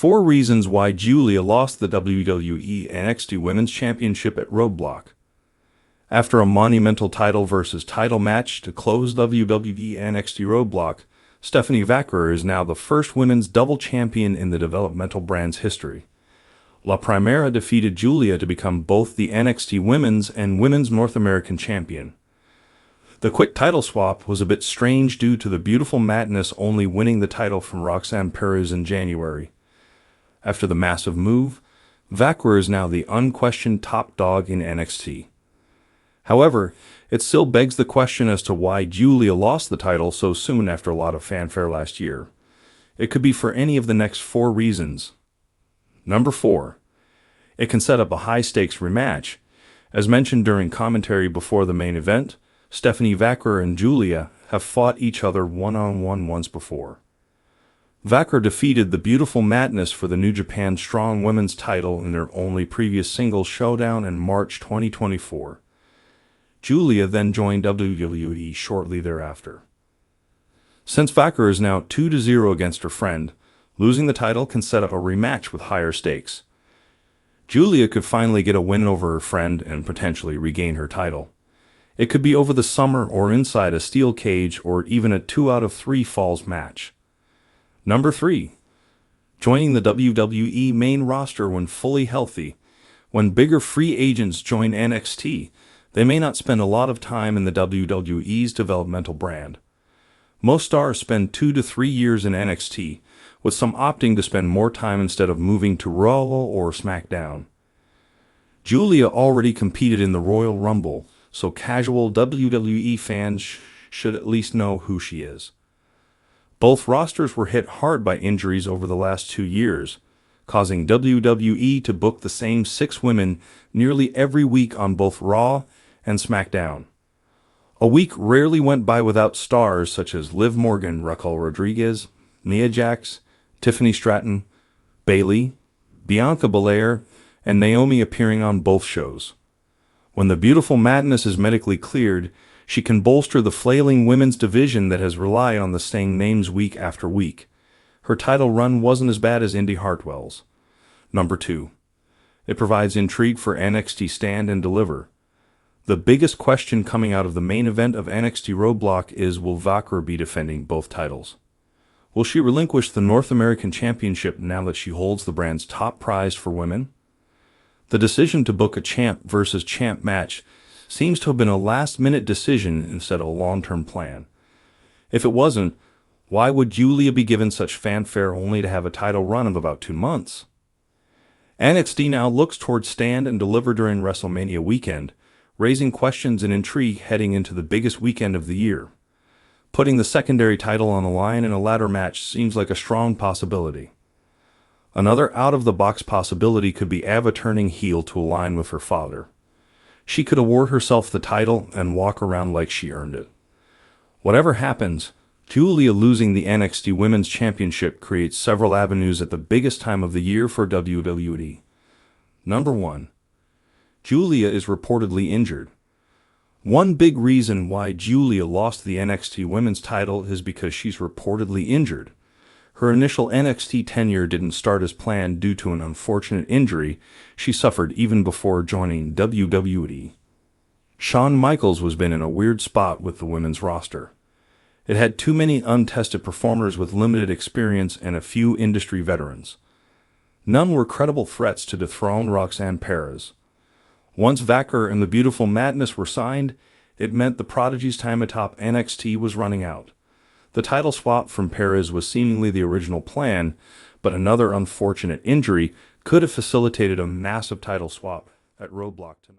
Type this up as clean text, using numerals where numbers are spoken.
4 reasons why Giulia lost the WWE NXT Women's Championship at Roadblock. After a monumental title versus title match to close WWE NXT Roadblock, Stephanie Vaquer is now the first women's double champion in the developmental brand's history. La Primera defeated Giulia to become both the NXT Women's and Women's North American Champion. The quick title swap was a bit strange due to the Beautiful Madness only winning the title from Roxanne Perez in January. After the massive move, Vaquer is now the unquestioned top dog in NXT. However, it still begs the question as to why Giulia lost the title so soon after a lot of fanfare last year. It could be for any of the next 4 reasons. Number 4. It can set up a high-stakes rematch. As mentioned during commentary before the main event, Stephanie Vaquer and Giulia have fought each other one-on-one once before. Vaquer defeated the Beautiful Madness for the New Japan Strong Women's title in their only previous singles showdown in March 2024. Giulia then joined WWE shortly thereafter. Since Vaquer is now 2-0 against her friend, losing the title can set up a rematch with higher stakes. Giulia could finally get a win over her friend and potentially regain her title. It could be over the summer or inside a steel cage or even a 2 out of 3 falls match. Number 3. Joining the WWE main roster when fully healthy. When bigger free agents join NXT, they may not spend a lot of time in the WWE's developmental brand. Most stars spend 2 to 3 years in NXT, with some opting to spend more time instead of moving to Raw or SmackDown. Giulia already competed in the Royal Rumble, so casual WWE fans should at least know who she is. Both rosters were hit hard by injuries over the last 2 years, causing WWE to book the same 6 women nearly every week on both Raw and SmackDown. A week rarely went by without stars such as Liv Morgan, Raquel Rodriguez, Nia Jax, Tiffany Stratton, Bayley, Bianca Belair, and Naomi appearing on both shows. When the Beautiful Madness is medically cleared, she can bolster the flailing women's division that has relied on the same names week after week. Her title run wasn't as bad as Indy Hartwell's. Number 2. It provides intrigue for NXT Stand and Deliver. The biggest question coming out of the main event of NXT Roadblock is, will Vaquer be defending both titles? Will she relinquish the North American Championship now that she holds the brand's top prize for women? The decision to book a champ versus champ match seems to have been a last-minute decision instead of a long-term plan. If it wasn't, why would Giulia be given such fanfare only to have a title run of about 2 months? NXT now looks towards Stand and Deliver during WrestleMania weekend, raising questions and intrigue heading into the biggest weekend of the year. Putting the secondary title on the line in a ladder match seems like a strong possibility. Another out-of-the-box possibility could be Ava turning heel to align with her father. She could award herself the title and walk around like she earned it. Whatever happens, Giulia losing the NXT Women's Championship creates several avenues at the biggest time of the year for WWE. Number 1. Giulia is reportedly injured. One big reason why Giulia lost the NXT Women's title is because she's reportedly injured. Her initial NXT tenure didn't start as planned due to an unfortunate injury she suffered even before joining WWE. Shawn Michaels has been in a weird spot with the women's roster. It had too many untested performers with limited experience and a few industry veterans. None were credible threats to dethrone Roxanne Perez. Once Vaquer and the Beautiful Madness were signed, it meant the prodigy's time atop NXT was running out. The title swap from Perez was seemingly the original plan, but another unfortunate injury could have facilitated a massive title swap at Roadblock tonight.